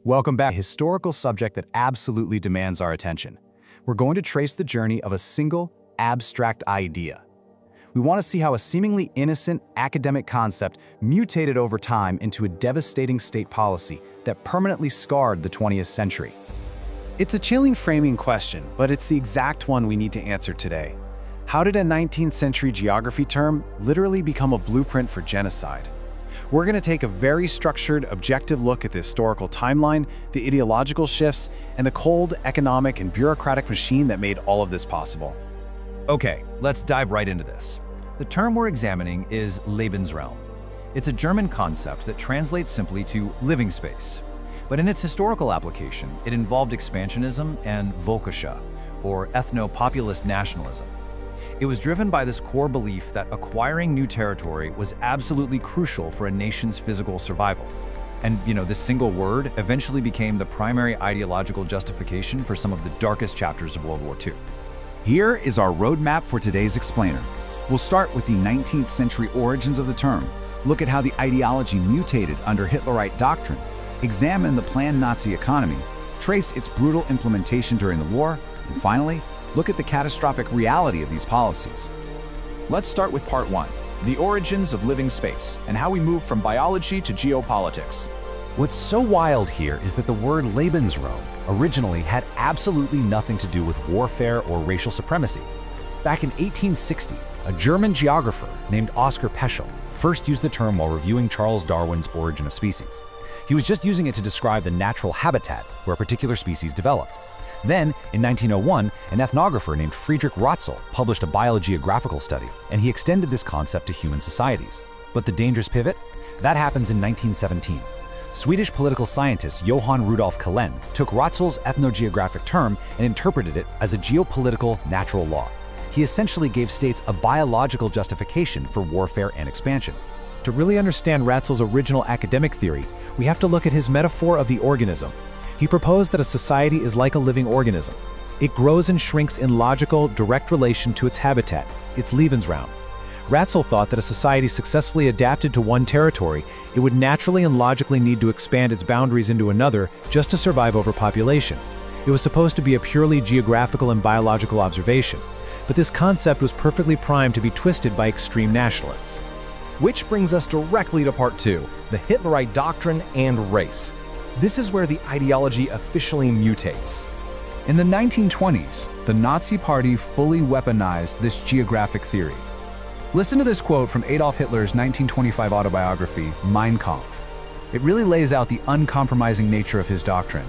Welcome back to a historical subject that absolutely demands our attention. We're going to trace the journey of a single, abstract idea. We want to see how a seemingly innocent academic concept mutated over time into a devastating state policy that permanently scarred the 20th century. It's a chilling framing question, but it's the exact one we need to answer today. How did a 19th century geography term literally become a blueprint for genocide? We're going to take a very structured, objective look at the historical timeline, the ideological shifts, and the cold, economic, and bureaucratic machine that made all of this possible. Okay, let's dive right into this. The term we're examining is Lebensraum. It's a German concept that translates simply to living space. But in its historical application, it involved expansionism and Völkische, or ethno-populist nationalism. It was driven by this core belief that acquiring new territory was absolutely crucial for a nation's physical survival. And, this single word eventually became the primary ideological justification for some of the darkest chapters of World War II. Here is our roadmap for today's explainer. We'll start with the 19th century origins of the term, look at how the ideology mutated under Hitlerite doctrine, examine the planned Nazi economy, trace its brutal implementation during the war, and finally, look at the catastrophic reality of these policies. Let's start with part 1, the origins of living space, and how we move from biology to geopolitics. What's so wild here is that the word Lebensraum originally had absolutely nothing to do with warfare or racial supremacy. Back in 1860, a German geographer named Oskar Peschel first used the term while reviewing Charles Darwin's Origin of Species. He was just using it to describe the natural habitat where a particular species developed. Then, in 1901, an ethnographer named Friedrich Ratzel published a biogeographical study, and he extended this concept to human societies. But the dangerous pivot? That happens in 1917. Swedish political scientist Johann Rudolf Kellen took Ratzel's ethnogeographic term and interpreted it as a geopolitical natural law. He essentially gave states a biological justification for warfare and expansion. To really understand Ratzel's original academic theory, we have to look at his metaphor of the organism. He proposed that a society is like a living organism. It grows and shrinks in logical, direct relation to its habitat, its Lebensraum. Ratzel thought that a society successfully adapted to one territory, it would naturally and logically need to expand its boundaries into another just to survive overpopulation. It was supposed to be a purely geographical and biological observation, but this concept was perfectly primed to be twisted by extreme nationalists. Which brings us directly to part 2, the Hitlerite doctrine and race. This is where the ideology officially mutates. In the 1920s, the Nazi Party fully weaponized this geographic theory. Listen to this quote from Adolf Hitler's 1925 autobiography, Mein Kampf. It really lays out the uncompromising nature of his doctrine.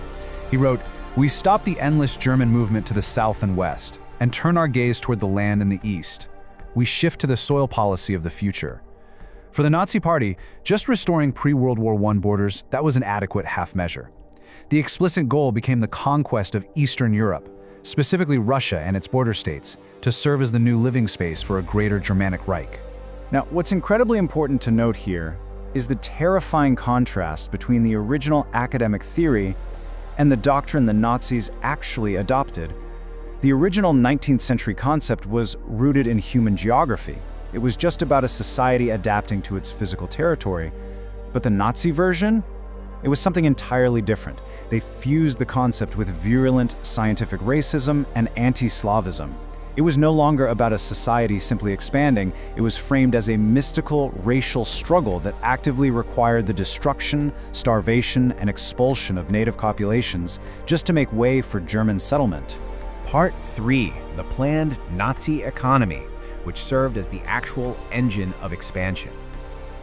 He wrote, "We stop the endless German movement to the south and west, and turn our gaze toward the land in the east. We shift to the soil policy of the future." For the Nazi Party, just restoring pre-World War I borders, that was an adequate half measure. The explicit goal became the conquest of Eastern Europe, specifically Russia and its border states, to serve as the new living space for a greater Germanic Reich. Now, what's incredibly important to note here is the terrifying contrast between the original academic theory and the doctrine the Nazis actually adopted. The original 19th century concept was rooted in human geography. It was just about a society adapting to its physical territory. But the Nazi version? It was something entirely different. They fused the concept with virulent scientific racism and anti-Slavism. It was no longer about a society simply expanding. It was framed as a mystical racial struggle that actively required the destruction, starvation, and expulsion of native populations just to make way for German settlement. Part 3, the planned Nazi economy, which served as the actual engine of expansion.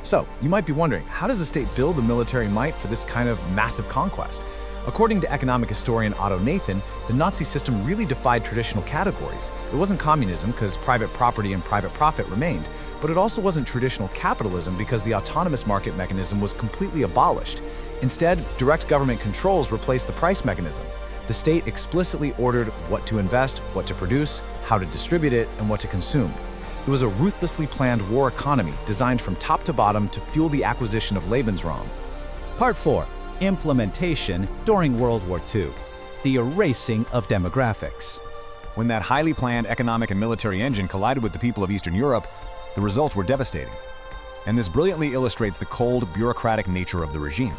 So, you might be wondering, how does a state build the military might for this kind of massive conquest? According to economic historian Otto Nathan, the Nazi system really defied traditional categories. It wasn't communism because private property and private profit remained, but it also wasn't traditional capitalism because the autonomous market mechanism was completely abolished. Instead, direct government controls replaced the price mechanism. The state explicitly ordered what to invest, what to produce, how to distribute it, and what to consume. It was a ruthlessly planned war economy designed from top to bottom to fuel the acquisition of Lebensraum. Part 4, implementation during World War II, the erasing of demographics. When that highly planned economic and military engine collided with the people of Eastern Europe, the results were devastating. And this brilliantly illustrates the cold, bureaucratic nature of the regime.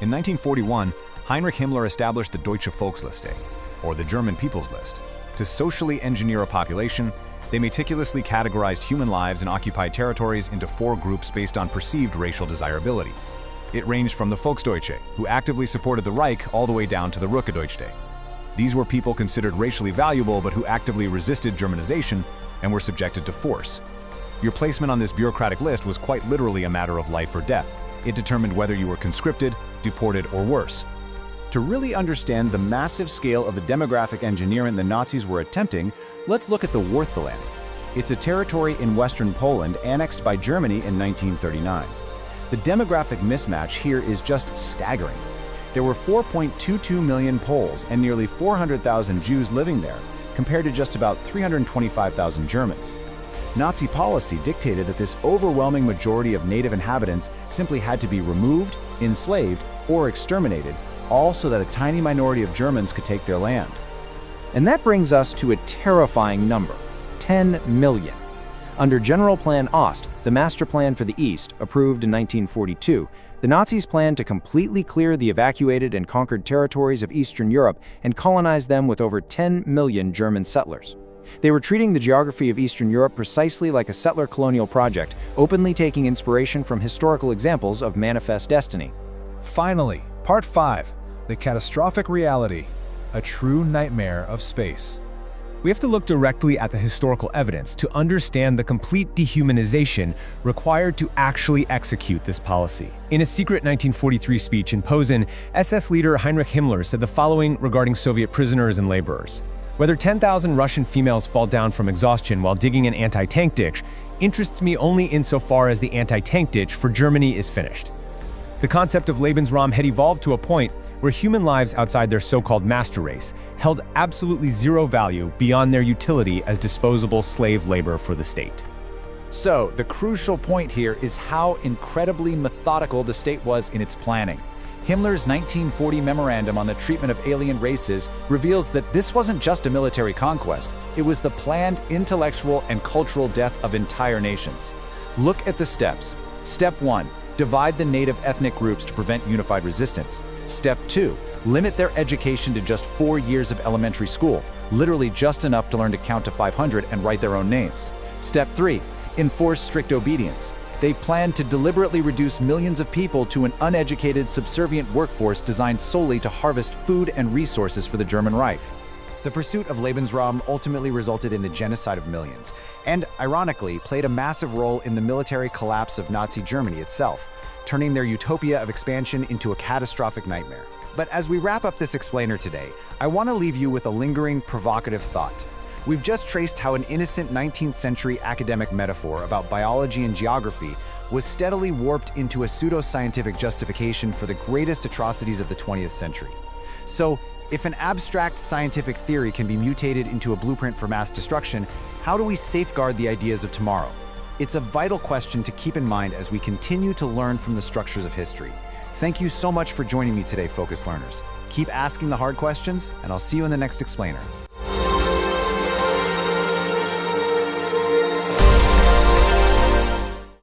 In 1941, Heinrich Himmler established the Deutsche Volksliste, or the German People's List. To socially engineer a population, they meticulously categorized human lives in occupied territories into 4 groups based on perceived racial desirability. It ranged from the Volksdeutsche, who actively supported the Reich, all the way down to the Rückerdeutschte. These were people considered racially valuable but who actively resisted Germanization and were subjected to force. Your placement on this bureaucratic list was quite literally a matter of life or death. It determined whether you were conscripted, deported, or worse. To really understand the massive scale of the demographic engineering the Nazis were attempting, let's look at the Wartheland. It's a territory in western Poland annexed by Germany in 1939. The demographic mismatch here is just staggering. There were 4.22 million Poles and nearly 400,000 Jews living there, compared to just about 325,000 Germans. Nazi policy dictated that this overwhelming majority of native inhabitants simply had to be removed, enslaved, or exterminated, all so that a tiny minority of Germans could take their land. And that brings us to a terrifying number: 10 million. Under General Plan Ost, the master plan for the East, approved in 1942, the Nazis planned to completely clear the evacuated and conquered territories of Eastern Europe and colonize them with over 10 million German settlers. They were treating the geography of Eastern Europe precisely like a settler colonial project, openly taking inspiration from historical examples of manifest destiny. Finally, Part 5, the catastrophic reality, a true nightmare of space. We have to look directly at the historical evidence to understand the complete dehumanization required to actually execute this policy. In a secret 1943 speech in Posen, SS leader Heinrich Himmler said the following regarding Soviet prisoners and laborers: "Whether 10,000 Russian females fall down from exhaustion while digging an anti-tank ditch interests me only insofar as the anti-tank ditch for Germany is finished." The concept of Lebensraum had evolved to a point where human lives outside their so-called master race held absolutely zero value beyond their utility as disposable slave labor for the state. So, the crucial point here is how incredibly methodical the state was in its planning. Himmler's 1940 memorandum on the treatment of alien races reveals that this wasn't just a military conquest, it was the planned intellectual and cultural death of entire nations. Look at the steps. Step 1. Divide the native ethnic groups to prevent unified resistance. Step 2. Limit their education to just 4 years of elementary school, literally just enough to learn to count to 500 and write their own names. Step 3. Enforce strict obedience. They planned to deliberately reduce millions of people to an uneducated, subservient workforce designed solely to harvest food and resources for the German Reich. The pursuit of Lebensraum ultimately resulted in the genocide of millions, and, ironically, played a massive role in the military collapse of Nazi Germany itself, turning their utopia of expansion into a catastrophic nightmare. But as we wrap up this explainer today, I want to leave you with a lingering, provocative thought. We've just traced how an innocent 19th century academic metaphor about biology and geography was steadily warped into a pseudo-scientific justification for the greatest atrocities of the 20th century. So, if an abstract scientific theory can be mutated into a blueprint for mass destruction, how do we safeguard the ideas of tomorrow? It's a vital question to keep in mind as we continue to learn from the structures of history. Thank you so much for joining me today, Focus Learners. Keep asking the hard questions, and I'll see you in the next explainer.